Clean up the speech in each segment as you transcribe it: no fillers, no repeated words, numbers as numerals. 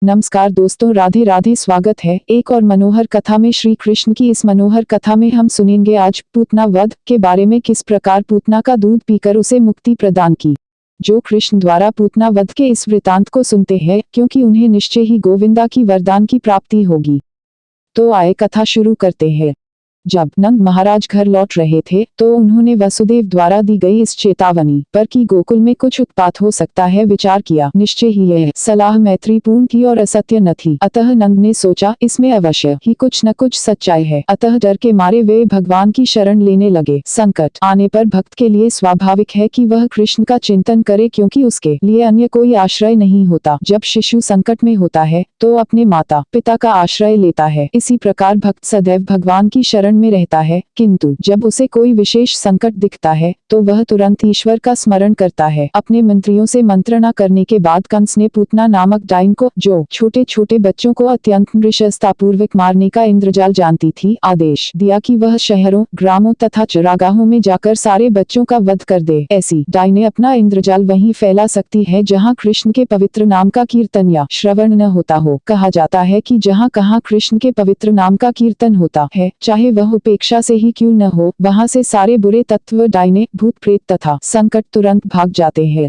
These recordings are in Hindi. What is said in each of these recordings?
नमस्कार दोस्तों, राधे राधे। स्वागत है एक और मनोहर कथा में। श्री कृष्ण की इस मनोहर कथा में हम सुनेंगे आज पूतना वध के बारे में, किस प्रकार पूतना का दूध पीकर उसे मुक्ति प्रदान की। जो कृष्ण द्वारा पूतना वध के इस वृतांत को सुनते हैं, क्योंकि उन्हें निश्चय ही गोविंदा की वरदान की प्राप्ति होगी। तो आए कथा शुरू करते हैं। जब नंद महाराज घर लौट रहे थे तो उन्होंने वसुदेव द्वारा दी गई इस चेतावनी पर कि गोकुल में कुछ उत्पात हो सकता है विचार किया। निश्चय ही यह सलाह मैत्रीपूर्ण थी और असत्य न थी। अतः नंद ने सोचा इसमें अवश्य ही कुछ न कुछ सच्चाई है। अतः डर के मारे वे भगवान की शरण लेने लगे। संकट आने पर भक्त के लिए स्वाभाविक है कि वह कृष्ण का चिंतन करे, क्योंकि उसके लिए अन्य कोई आश्रय नहीं होता। जब शिशु संकट में होता है तो अपने माता पिता का आश्रय लेता है। इसी प्रकार भक्त सदैव भगवान की शरण में रहता है, किंतु जब उसे कोई विशेष संकट दिखता है तो वह तुरंत ईश्वर का स्मरण करता है। अपने मंत्रियों से मंत्रणा करने के बाद कंस ने पूतना नामक डाइन को, जो छोटे छोटे बच्चों को अत्यंत नृशंसतापूर्वक मारने का इंद्रजाल जानती थी, आदेश दिया कि वह शहरों, ग्रामों तथा चरागाहों में जाकर सारे बच्चों का वध कर दे। ऐसी डाइनें अपना इंद्रजाल वहीं फैला सकती है जहाँ कृष्ण के पवित्र नाम का कीर्तन या श्रवण न होता हो। कहा जाता है कि जहाँ कहाँ कृष्ण के पवित्र नाम का कीर्तन होता है, चाहे वह उपेक्षा से ही क्यों न हो, वहां से सारे बुरे तत्व, डाइने, भूत प्रेत तथा संकट तुरंत भाग जाते हैं।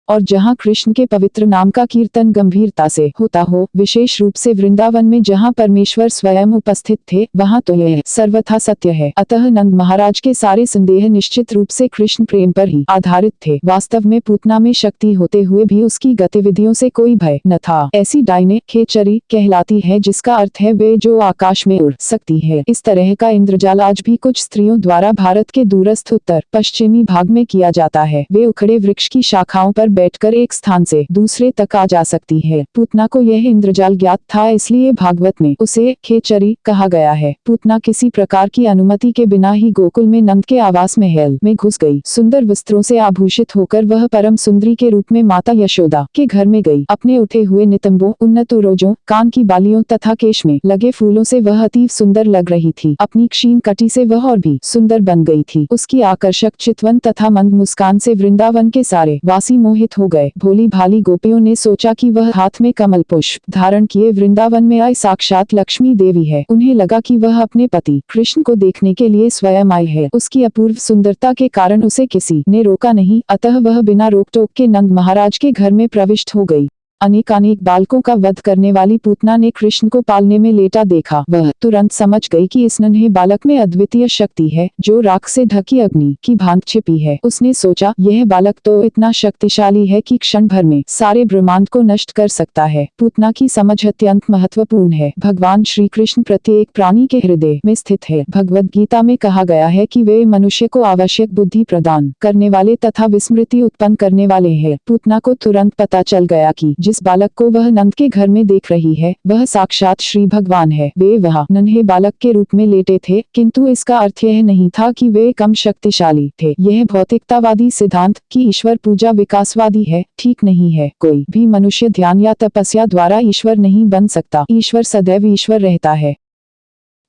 और जहाँ कृष्ण के पवित्र नाम का कीर्तन गंभीरता से होता हो, विशेष रूप से वृंदावन में जहाँ परमेश्वर स्वयं उपस्थित थे, वहाँ तो यह सर्वथा सत्य है। अतः नंद महाराज के सारे संदेह निश्चित रूप से कृष्ण प्रेम पर ही आधारित थे। वास्तव में पूतना में शक्ति होते हुए भी उसकी गतिविधियों से कोई भय न था। ऐसी डाइने खेचरी कहलाती है, जिसका अर्थ है वे जो आकाश में उड़ सकती है। इस तरह का इंद्रजाल आज भी कुछ स्त्रियों द्वारा भारत के दूरस्थ उत्तर पश्चिमी भाग में किया जाता है। वे उखड़े वृक्ष की शाखाओं पर बैठकर एक स्थान से दूसरे तक आ जा सकती है। पूतना को यह इंद्रजाल ज्ञात था, इसलिए भागवत में उसे खेचरी कहा गया है। पूतना किसी प्रकार की अनुमति के बिना ही गोकुल में नंद के आवास महल में घुस गई। सुंदर वस्त्रों से आभूषित होकर वह परम सुंदरी के रूप में माता यशोदा के घर में गई। अपने उठे हुए नितंबों, उन्नत उरोजों, कान की बालियों तथा केश में लगे फूलों से वह अतीव सुंदर लग रही थी। अपनी क्षीण कटी से वह और भी सुंदर बन गई थी। उसकी आकर्षक चितवन तथा मंद मुस्कान से वृंदावन के सारे वासी मोहित हो गए। भोली भाली गोपियों ने सोचा कि वह हाथ में कमल पुष्प धारण किए वृंदावन में आई साक्षात लक्ष्मी देवी है। उन्हें लगा कि वह अपने पति कृष्ण को देखने के लिए स्वयं आई है। उसकी अपूर्व सुंदरता के कारण उसे किसी ने रोका नहीं, अतः वह बिना रोक टोक के नंद महाराज के घर में प्रविष्ट हो गई। अनेकानेक बालकों का वध करने वाली पूतना ने कृष्ण को पालने में लेटा देखा। वह तुरंत समझ गई कि इस नन्हे बालक में अद्वितीय शक्ति है, जो राख से ढकी अग्नि की भांत छिपी है। उसने सोचा, यह बालक तो इतना शक्तिशाली है कि क्षण भर में सारे ब्रह्मांड को नष्ट कर सकता है। पूतना की समझ अत्यंत महत्वपूर्ण है। भगवान श्री कृष्ण प्रत्येक प्राणी के हृदय में स्थित है। भगवद गीता में कहा गया है कि वे मनुष्य को आवश्यक बुद्धि प्रदान करने वाले तथा विस्मृति उत्पन्न करने वाले हैं। पूतना को तुरंत पता चल गया कि जिस बालक को वह नंद के घर में देख रही है, वह साक्षात श्री भगवान है। वे वहाँ नन्हे बालक के रूप में लेटे थे, किंतु इसका अर्थ यह नहीं था कि वे कम शक्तिशाली थे। यह भौतिकतावादी सिद्धांत कि ईश्वर पूजा विकासवादी है, ठीक नहीं है। कोई भी मनुष्य ध्यान या तपस्या द्वारा ईश्वर नहीं बन सकता। ईश्वर सदैव ईश्वर रहता है।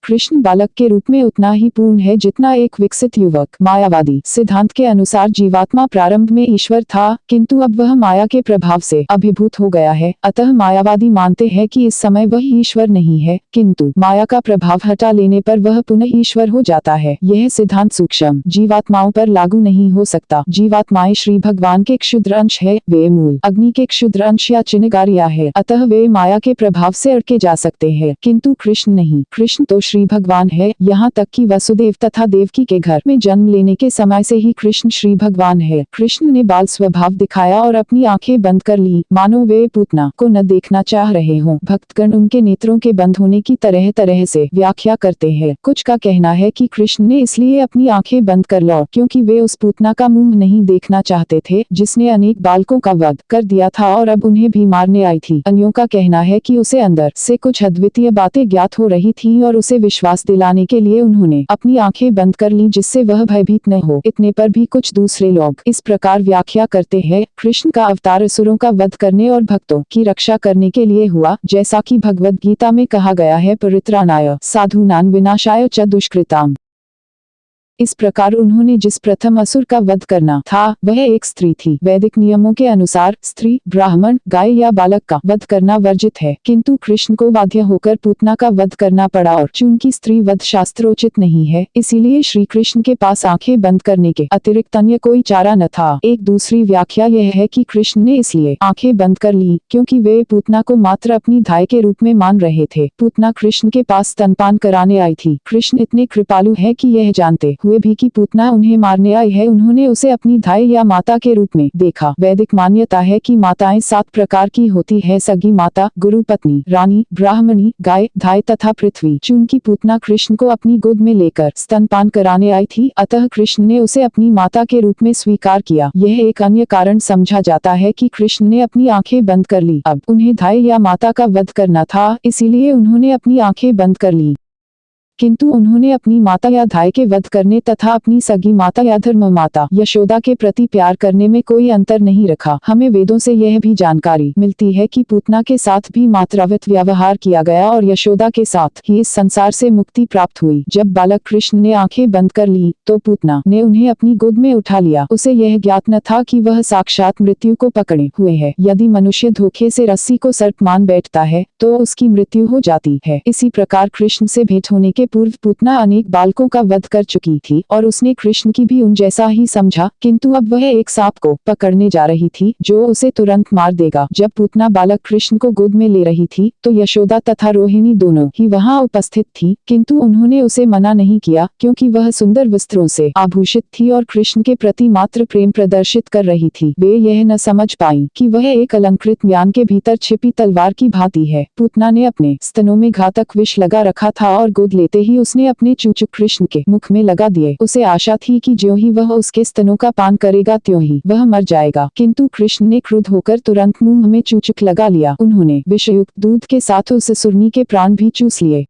कृष्ण बालक के रूप में उतना ही पूर्ण है जितना एक विकसित युवक। मायावादी सिद्धांत के अनुसार जीवात्मा प्रारंभ में ईश्वर था, किंतु अब वह माया के प्रभाव से अभिभूत हो गया है। अतः मायावादी मानते हैं कि इस समय वह ईश्वर नहीं है, किंतु माया का प्रभाव हटा लेने पर वह पुनः ईश्वर हो जाता है। यह सिद्धांत सूक्ष्म जीवात्माओं पर लागू नहीं हो सकता। जीवात्माएं श्री भगवान के क्षुद्र अंश है। वे मूल अग्नि के क्षुद्र अंश या चिनगारियां है, अतः वे माया के प्रभाव से अड़के जा सकते हैं, किंतु कृष्ण नहीं। कृष्ण तो श्री भगवान है। यहाँ तक कि वसुदेव तथा देवकी के घर में जन्म लेने के समय से ही कृष्ण श्री भगवान है। कृष्ण ने बाल स्वभाव दिखाया और अपनी आंखें बंद कर ली, मानो वे पूतना को न देखना चाह रहे हों। भक्तगण उनके नेत्रों के बंद होने की तरह तरह से व्याख्या करते हैं। कुछ का कहना है कि कृष्ण ने इसलिए अपनी आंखें बंद कर लो क्योंकि वे उस पूतना का मुंह नहीं देखना चाहते थे, जिसने अनेक बालकों का वध कर दिया था और अब उन्हें भी मारने आई थी। अन्यों का कहना है कि उसे अंदर से कुछ अद्वितीय बातें ज्ञात हो रही थी और उसे विश्वास दिलाने के लिए उन्होंने अपनी आंखें बंद कर ली, जिससे वह भयभीत न हो। इतने पर भी कुछ दूसरे लोग इस प्रकार व्याख्या करते हैं, कृष्ण का अवतार असुरों का वध करने और भक्तों की रक्षा करने के लिए हुआ, जैसा कि भगवद गीता में कहा गया है, परित्राणाय साधूनां विनाशाय च दुष्कृताम्। इस प्रकार उन्होंने जिस प्रथम असुर का वध करना था वह एक स्त्री थी। वैदिक नियमों के अनुसार स्त्री, ब्राह्मण, गाय या बालक का वध करना वर्जित है, किंतु कृष्ण को बाध्य होकर पूतना का वध करना पड़ा और चूंकि स्त्री वध शास्त्रोचित नहीं है, इसीलिए श्री कृष्ण के पास आंखें बंद करने के अतिरिक्त अन्य कोई चारा न था। एक दूसरी व्याख्या यह है कि कृष्ण ने इसलिए आंखें बंद कर ली क्योंकि वे पूतना को मात्र अपनी धाय के रूप में मान रहे थे। पूतना कृष्ण के पास स्तनपान कराने आई थी। कृष्ण इतने कृपालु है कि यह जानते हुए भी कि पूतना उन्हें मारने आई है, उन्होंने उसे अपनी धाय या माता के रूप में देखा। वैदिक मान्यता है कि माताएं 7 प्रकार की होती है: सगी माता, गुरु पत्नी, रानी, ब्राह्मणी, गाय, धाय तथा पृथ्वी। चूंकि पूतना कृष्ण को अपनी गोद में लेकर स्तनपान कराने आई थी, अतः कृष्ण ने उसे अपनी माता के रूप में स्वीकार किया। यह एक अन्य कारण समझा जाता है कि कृष्ण ने अपनी आंखें बंद कर ली। अब उन्हें धाय या माता का वध करना था, इसीलिए उन्होंने अपनी आंखें बंद कर ली, किंतु उन्होंने अपनी माता या धाय के वध करने तथा अपनी सगी माता या धर्म माता यशोदा के प्रति प्यार करने में कोई अंतर नहीं रखा। हमें वेदों से यह भी जानकारी मिलती है कि पूतना के साथ भी मातृवत व्यवहार किया गया और यशोदा के साथ ही इस संसार से मुक्ति प्राप्त हुई। जब बालक कृष्ण ने आंखें बंद कर ली तो पूतना ने उन्हें अपनी गोद में उठा लिया। उसे यह ज्ञात न था कि वह साक्षात मृत्यु को पकड़े हुए है। यदि मनुष्य धोखे से रस्सी को सर्प मान बैठता है तो उसकी मृत्यु हो जाती है। इसी प्रकार कृष्ण से भेंट होने के पूर्व पूतना अनेक बालकों का वध कर चुकी थी और उसने कृष्ण की भी उन जैसा ही समझा, किंतु अब वह एक सांप को पकड़ने जा रही थी जो उसे तुरंत मार देगा। जब पूतना बालक कृष्ण को गोद में ले रही थी तो यशोदा तथा रोहिणी दोनों ही वहां उपस्थित थी, किंतु उन्होंने उसे मना नहीं किया क्योंकि वह सुंदर वस्त्रों से आभूषित थी और कृष्ण के प्रति मात्र प्रेम प्रदर्शित कर रही थी। वे यह न समझ पाई कि वह एक अलंकृत म्यान के भीतर छिपी तलवार की भांति है। पूतना ने अपने स्तनों में घातक विष लगा रखा था और गोद लेते ही उसने अपने चूचक कृष्ण के मुख में लगा दिए। उसे आशा थी कि ज्यों ही वह उसके स्तनों का पान करेगा त्यों ही वह मर जाएगा, किंतु कृष्ण ने क्रुद्ध होकर तुरंत मुंह में चूचक लगा लिया। उन्होंने विषयुक्त दूध के साथ उस असुरनी के प्राण भी चूस लिए।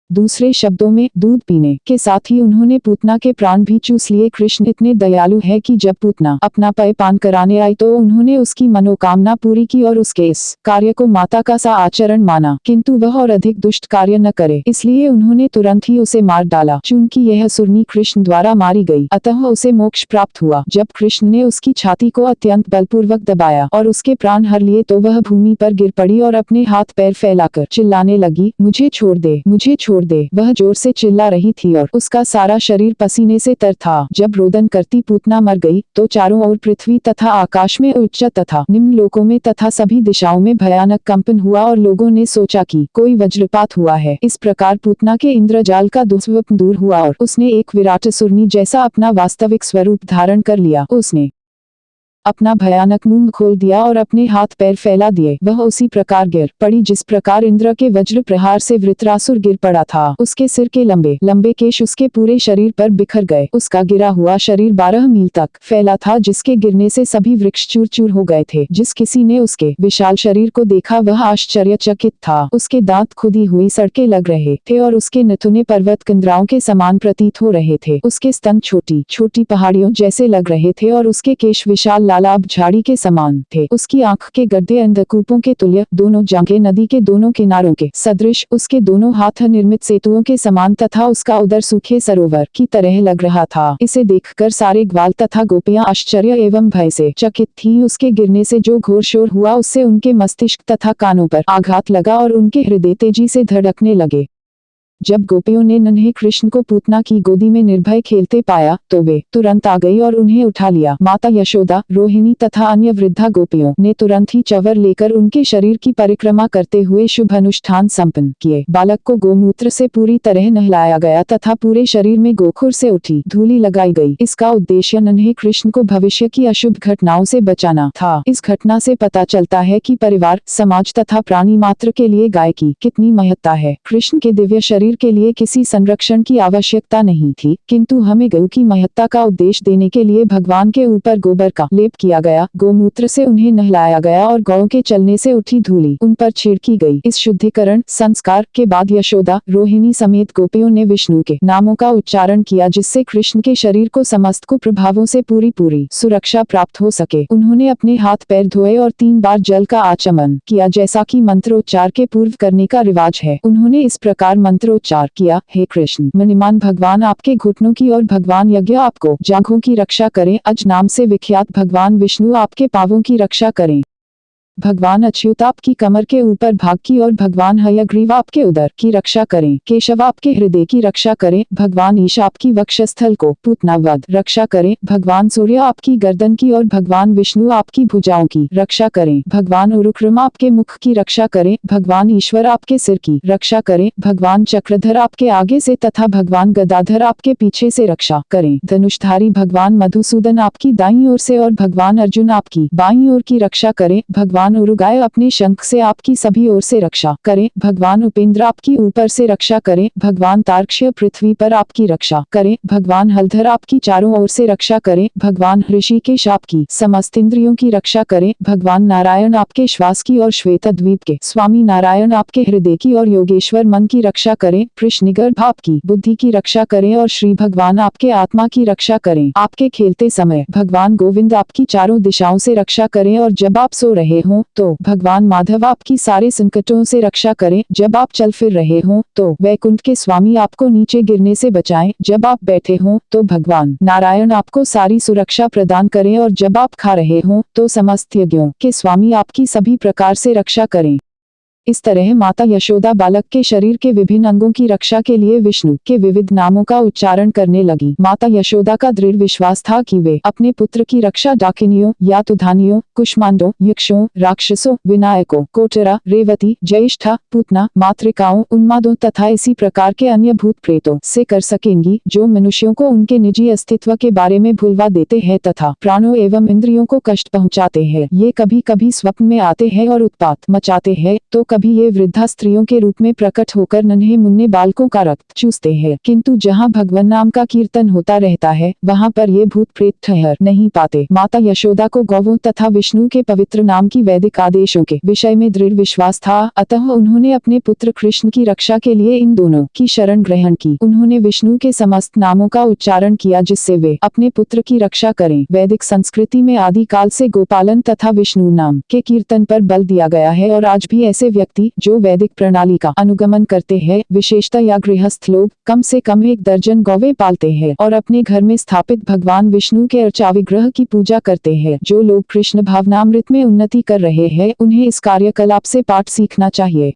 दूसरे शब्दों में दूध पीने के साथ ही उन्होंने पूतना के प्राण भी चूस लिए। कृष्ण इतने दयालु है कि जब पूतना अपना पेय पान कराने आई तो उन्होंने उसकी मनोकामना पूरी की और उसके इस कार्य को माता का सा आचरण माना, किंतु वह और अधिक दुष्ट कार्य न करे, इसलिए उन्होंने तुरंत ही उसे मार डाला। चूंकि यह असुरनी कृष्ण द्वारा मारी गई अतः उसे मोक्ष प्राप्त हुआ। जब कृष्ण ने उसकी छाती को अत्यंत बलपूर्वक दबाया और उसके प्राण हर लिए तो वह भूमि पर गिर पड़ी और अपने हाथ पैर फैलाकर चिल्लाने लगी, मुझे छोड़ दे, मुझे छोड़ दे। वह जोर से चिल्ला रही थी और उसका सारा शरीर पसीने से तर था। जब रोदन करती पूतना मर गई तो चारों ओर पृथ्वी तथा आकाश में उच्च तथा निम्न लोकों में तथा सभी दिशाओं में भयानक कंपन हुआ और लोगों ने सोचा कि कोई वज्रपात हुआ है। इस प्रकार पूतना के इंद्रजाल का दुस्वप्न दूर हुआ और उसने एक विराट असुरनी जैसा अपना वास्तविक स्वरूप धारण कर लिया। उसने अपना भयानक मुंह खोल दिया और अपने हाथ पैर फैला दिए। वह उसी प्रकार गिर पड़ी जिस प्रकार इंद्र के वज्र प्रहार से वृत्रासुर गिर पड़ा था। उसके सिर के लंबे लंबे केश उसके पूरे शरीर पर बिखर गए। उसका गिरा हुआ शरीर 12 मील तक फैला था, जिसके गिरने से सभी वृक्ष चूर चूर हो गए थे। जिस किसी ने उसके विशाल शरीर को देखा वह आश्चर्यचकित था। उसके दांत खुदी हुई सड़कें लग रहे थे और उसके नथुने पर्वत कंदराओं के समान प्रतीत हो रहे थे। उसके स्तन छोटी छोटी पहाड़ियों जैसे लग रहे थे और उसके केश विशाल लालाब झाड़ी के समान थे। उसकी आंख के गड्ढे अंधकूपों के तुल्य, दोनों जांघें नदी के दोनों किनारों के सदृश, उसके दोनों हाथ निर्मित सेतुओं के समान तथा उसका उदर सूखे सरोवर की तरह लग रहा था। इसे देखकर सारे ग्वाल तथा गोपियां आश्चर्य एवं भय से चकित थीं। उसके गिरने से जो घोर शोर हुआ उससे उनके मस्तिष्क तथा कानों पर आघात लगा और उनके हृदय तेजी से धड़कने लगे। जब गोपियों ने नन्हे कृष्ण को पूतना की गोदी में निर्भय खेलते पाया तो वे तुरंत आ गई और उन्हें उठा लिया। माता यशोदा, रोहिणी तथा अन्य वृद्धा गोपियों ने तुरंत ही चवर लेकर उनके शरीर की परिक्रमा करते हुए शुभ अनुष्ठान संपन्न किए। बालक को गोमूत्र से पूरी तरह नहलाया गया तथा पूरे शरीर में गोखुर से उठी धूली लगाई गई। इसका उद्देश्य नन्हे कृष्ण को भविष्य की अशुभ घटनाओं से बचाना था। इस घटना से पता चलता है कि परिवार, समाज तथा प्राणी मात्र के लिए गाय की कितनी महत्ता है। कृष्ण के दिव्य शरीर के लिए किसी संरक्षण की आवश्यकता नहीं थी, किंतु हमें गौ की महत्ता का उपदेश देने के लिए भगवान के ऊपर गोबर का लेप किया गया, गोमूत्र से उन्हें नहलाया गया और गौ के चलने से उठी धूली उन पर छिड़की गई। इस शुद्धिकरण संस्कार के बाद यशोदा, रोहिणी समेत गोपियों ने विष्णु के नामों का उच्चारण किया, जिससे कृष्ण के शरीर को समस्त कुप्रभावों से पूरी सुरक्षा प्राप्त हो सके। उन्होंने अपने हाथ पैर धोए और 3 बार जल का आचमन किया, जैसा कि मंत्रोच्चार के पूर्व करने का रिवाज है। उन्होंने इस प्रकार मंत्रोच्चार मंत्रोच्चार किया, हे कृष्ण मणिमान भगवान आपके घुटनों की और भगवान यज्ञ आपको जांघों की रक्षा करें। अज नाम से विख्यात भगवान विष्णु आपके पांवों की रक्षा करें। भगवान अच्युत आपकी कमर के ऊपर भाग की और भगवान हयग्रीव आपके उदर की रक्षा करें। केशव आपके हृदय की रक्षा करें। भगवान ईश आपकी वक्षस्थल को पूतना वध रक्षा करें। भगवान सूर्य आपकी गर्दन की और भगवान विष्णु आपकी भुजाओं की रक्षा करें। भगवान उरुक्रम आपके मुख की रक्षा करें। भगवान ईश्वर आपके सिर की रक्षा करें। भगवान चक्रधर आपके आगे से तथा भगवान गदाधर आपके पीछे से रक्षा करें। धनुषधारी भगवान मधुसूदन आपकी दाईं ओर से और भगवान अर्जुन आपकी बाईं ओर की रक्षा करें। भगवान उरुगाय अपने शंख से आपकी सभी ओर से रक्षा करें। भगवान उपेंद्र आपकी ऊपर से रक्षा करें। भगवान तार्क्ष्य पृथ्वी पर आपकी रक्षा करें। भगवान हलधर आपकी चारों ओर से रक्षा करें। भगवान ऋषिकेश आपकी समस्त इंद्रियों की रक्षा करें। भगवान नारायण आपके श्वास की और श्वेत द्वीप के स्वामी नारायण आपके हृदय की और योगेश्वर मन की रक्षा करें। कृष्णगर्भ आपकी बुद्धि की रक्षा करें और श्री भगवान आपके आत्मा की रक्षा करें। आपके खेलते समय भगवान गोविंद आपकी चारों दिशाओं से रक्षा करें और जब आप सो रहे हों तो भगवान माधव आपकी सारे संकटों से रक्षा करें। जब आप चल फिर रहे हों तो वैकुंठ के स्वामी आपको नीचे गिरने से बचाएं। जब आप बैठे हों तो भगवान नारायण आपको सारी सुरक्षा प्रदान करें और जब आप खा रहे हों तो समस्त यज्ञों के स्वामी आपकी सभी प्रकार से रक्षा करें। इस तरह माता यशोदा बालक के शरीर के विभिन्न अंगों की रक्षा के लिए विष्णु के विविध नामों का उच्चारण करने लगी। माता यशोदा का दृढ़ विश्वास था कि वे अपने पुत्र की रक्षा डाकिनियों, यातुधानियों, कुष्मांडों, यक्षों, राक्षसों, विनायकों, कोटरा, रेवती, ज्येष्ठा, पूतना, मातृकाओं, उन्मादों तथा इसी प्रकार के अन्य भूत प्रेतों से कर सकेंगी जो मनुष्यों को उनके निजी अस्तित्व के बारे में भुलवा देते हैं तथा प्राणों एवं इंद्रियों को कष्ट पहुँचाते हैं। ये कभी कभी स्वप्न में आते हैं और उत्पात मचाते हैं तो कभी ये वृद्धा स्त्रियों के रूप में प्रकट होकर नन्हे मुन्ने बालकों का रक्त चूसते हैं। किंतु जहाँ भगवान नाम का कीर्तन होता रहता है वहाँ पर ये भूत प्रेत ठहर नहीं पाते। माता यशोदा को गौवों तथा विष्णु के पवित्र नाम की वैदिक आदेशों के विषय में दृढ़ विश्वास था, अतः उन्होंने अपने पुत्र कृष्ण की रक्षा के लिए इन दोनों की शरण ग्रहण की। उन्होंने विष्णु के समस्त नामों का उच्चारण किया जिससे वे अपने पुत्र की रक्षा करें। वैदिक संस्कृति में आदिकाल से गोपालन तथा विष्णु नाम के कीर्तन पर बल दिया गया है और आज भी ऐसे व्यक्ति जो वैदिक प्रणाली का अनुगमन करते हैं, विशेषतः या गृहस्थ लोग, कम से कम 1 दर्जन गौवें पालते हैं और अपने घर में स्थापित भगवान विष्णु के अर्चा विग्रह की पूजा करते हैं। जो लोग कृष्ण भावनामृत में उन्नति कर रहे हैं उन्हें इस कार्यकलाप से पाठ सीखना चाहिए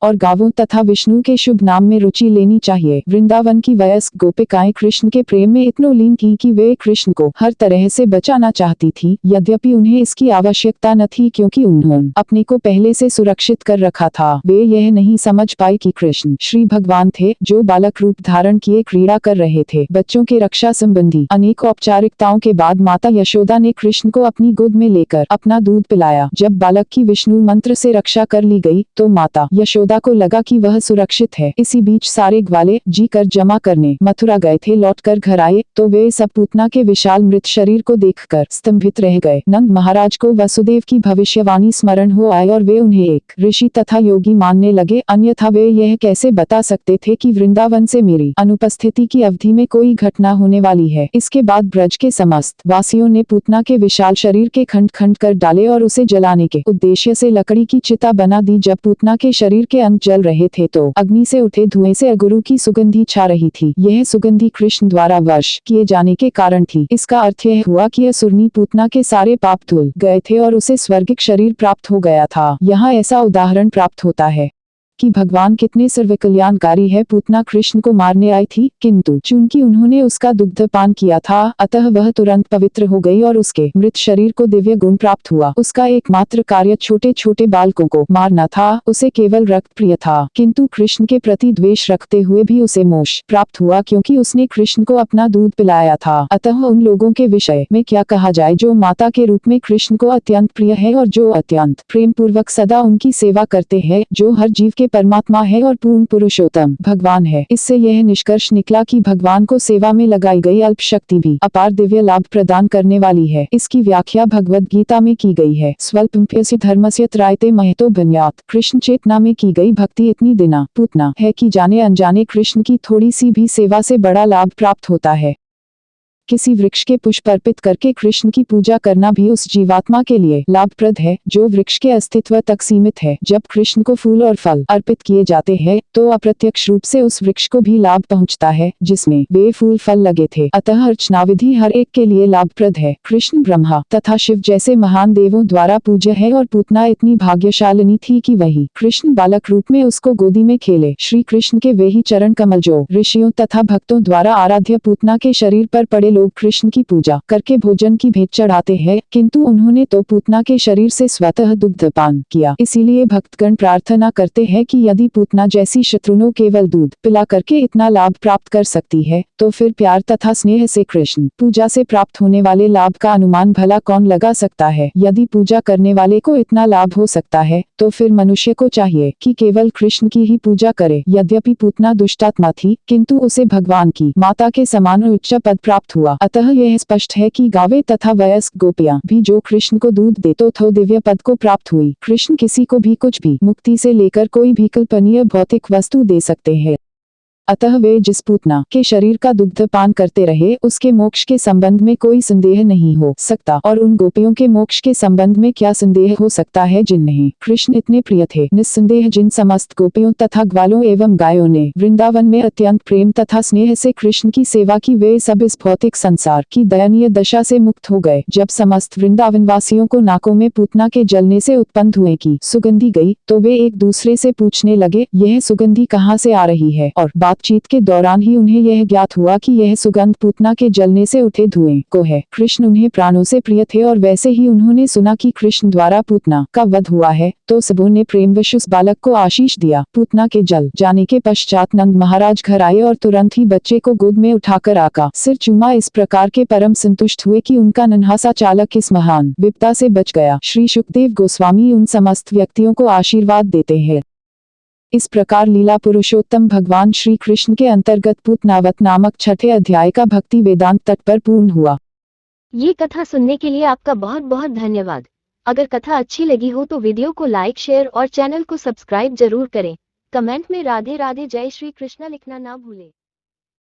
और गावों तथा विष्णु के शुभ नाम में रुचि लेनी चाहिए। वृंदावन की वयस्क गोपिकाएं कृष्ण के प्रेम में इतनो लीन थी कि वे कृष्ण को हर तरह से बचाना चाहती थी, यद्यपि उन्हें इसकी आवश्यकता न थी क्योंकि उन्होंने अपने को पहले से सुरक्षित कर रखा था। वे यह नहीं समझ पाई कि कृष्ण श्री भगवान थे जो बालक रूप धारण किए क्रीड़ा कर रहे थे। बच्चों के रक्षा संबंधी अनेक औपचारिकताओं के बाद माता यशोदा ने कृष्ण को अपनी गोद में लेकर अपना दूध पिलाया। जब बालक की विष्णु मंत्र से रक्षा कर ली गई तो माता यशोदा को लगा कि वह सुरक्षित है। इसी बीच सारे ग्वाले जी कर जमा करने मथुरा गए थे। लौटकर घर आए तो वे सब पूतना के विशाल मृत शरीर को देखकर स्तंभित रह गए। नंद महाराज को वसुदेव की भविष्यवाणी स्मरण हो आए और वे उन्हें एक ऋषि तथा योगी मानने लगे, अन्यथा वे यह कैसे बता सकते थे कि वृंदावन से मेरी अनुपस्थिति की अवधि में कोई घटना होने वाली है। इसके बाद ब्रज के समस्त वासियों ने पूतना के विशाल शरीर के खंड खंड कर डाले और उसे जलाने के उद्देश्य से लकड़ी की चिता बना दी। जब पूतना के शरीर के अंग जल रहे थे तो अग्नि से उठे धुएं से अगुरु की सुगंधी छा रही थी। यह सुगंधी कृष्ण द्वारा वश किए जाने के कारण थी। इसका अर्थ यह हुआ कि असुरनी पूतना के सारे पाप धुल गए थे और उसे स्वर्गिक शरीर प्राप्त हो गया था। यहाँ ऐसा उदाहरण प्राप्त होता है कि भगवान कितने सर्वकल्याणकारी है। पूतना कृष्ण को मारने आई थी किंतु चूंकि उन्होंने उसका दुग्ध पान किया था अतः वह तुरंत पवित्र हो गई और उसके मृत शरीर को दिव्य गुण प्राप्त हुआ। उसका एकमात्र कार्य छोटे छोटे बालकों को मारना था। उसे केवल रक्त प्रिय था किंतु कृष्ण के प्रति द्वेष रखते हुए भी उसे मोक्ष प्राप्त हुआ क्योंकि उसने कृष्ण को अपना दूध पिलाया था। अतः उन लोगों के विषय में क्या कहा जाए जो माता के रूप में कृष्ण को अत्यंत प्रिय है और जो अत्यंत प्रेम पूर्वक सदा उनकी सेवा करते हैं, जो हर जीव के परमात्मा है और पूर्ण पुरुषोत्तम भगवान है। इससे यह निष्कर्ष निकला कि भगवान को सेवा में लगाई गई अल्प शक्ति भी अपार दिव्य लाभ प्रदान करने वाली है। इसकी व्याख्या भगवद गीता में की गई है। स्वल्पम्प्यस्य धर्मस्य त्रायते महतो बन्यात्। कृष्ण चेतना में की गई भक्ति इतनी दिना पूतना है कि जाने अनजाने कृष्ण की थोड़ी सी भी सेवा से बड़ा लाभ प्राप्त होता है। किसी वृक्ष के पुष्प अर्पित करके कृष्ण की पूजा करना भी उस जीवात्मा के लिए लाभप्रद है जो वृक्ष के अस्तित्व तक सीमित है। जब कृष्ण को फूल और फल अर्पित किए जाते हैं तो अप्रत्यक्ष रूप से उस वृक्ष को भी लाभ पहुंचता है जिसमें वे फूल फल लगे थे। अतः अर्चना विधि हर एक के लिए लाभप्रद है। कृष्ण ब्रह्मा तथा शिव जैसे महान देवों द्वारा पूज्य है और पूतना इतनी भाग्यशालिनी थी कि वही कृष्ण बालक रूप में उसको गोदी में खेले। श्री कृष्ण के वे ही चरण कमल जो ऋषियों तथा भक्तों द्वारा आराध्य पूतना के शरीर पर पड़े लोग कृष्ण की पूजा करके भोजन की भेंट चढ़ाते हैं, किंतु उन्होंने तो पूतना के शरीर से स्वतः दुग्धपान किया। इसीलिए भक्तगण प्रार्थना करते हैं कि यदि पूतना जैसी शत्रुनों केवल दूध पिला करके इतना लाभ प्राप्त कर सकती है तो फिर प्यार तथा स्नेह से कृष्ण पूजा से प्राप्त होने वाले लाभ का अनुमान भला कौन लगा सकता है। यदि पूजा करने वाले को इतना लाभ हो सकता है तो फिर मनुष्य को चाहिए कि केवल कृष्ण की ही पूजा करे। यद्यपि पूतना दुष्टात्मा थी किंतु उसे भगवान की माता के समान उच्च पद प्राप्त हुआ। अतः यह स्पष्ट है कि गावे तथा वयस्क गोपियां भी जो कृष्ण को दूध दे तो दिव्य पद को प्राप्त हुई। कृष्ण किसी को भी कुछ भी मुक्ति से लेकर कोई भी कल्पनीय भौतिक वस्तु दे सकते हैं। अतः वे जिस पूतना के शरीर का दुग्ध पान करते रहे उसके मोक्ष के संबंध में कोई संदेह नहीं हो सकता, और उन गोपियों के मोक्ष के संबंध में क्या संदेह हो सकता है जिन्हें कृष्ण इतने प्रिय थे। निस्संदेह जिन समस्त गोपियों तथा ग्वालों एवं गायों ने वृंदावन में अत्यंत प्रेम तथा स्नेह से कृष्ण की सेवा की वे सब इस भौतिक संसार की दयनीय दशा से मुक्त हो गए। जब समस्त वृंदावन वासियों को नाकों में पूतना के जलने से उत्पन्न धुएं की सुगंधी गई तो वे एक दूसरे से पूछने लगे यह सुगंधी कहाँ से आ रही है, और बातचीत के दौरान ही उन्हें यह ज्ञात हुआ कि यह सुगंध पूतना के जलने से उठे धुएं को है। कृष्ण उन्हें प्राणों से प्रिय थे और वैसे ही उन्होंने सुना कि कृष्ण द्वारा पूतना का वध हुआ है तो सबों ने प्रेमवश उस बालक को आशीष दिया। पूतना के जल जाने के पश्चात नंद महाराज घर आए और तुरंत ही बच्चे को गोद में उठाकर आका सिर चूमा इस प्रकार के परम संतुष्ट हुए कि उनका नन्हा सा चालक इस महान विपदा से बच गया। श्री शुकदेव गोस्वामी उन समस्त व्यक्तियों को आशीर्वाद देते हैं। इस प्रकार लीला पुरुषोत्तम भगवान श्री कृष्ण के अंतर्गत पूतनावत नामक छठे अध्याय का भक्ति वेदांत तट पर पूर्ण हुआ। ये कथा सुनने के लिए आपका बहुत बहुत धन्यवाद। अगर कथा अच्छी लगी हो तो वीडियो को लाइक शेयर और चैनल को सब्सक्राइब जरूर करें। कमेंट में राधे राधे जय श्री कृष्णा लिखना ना भूलें।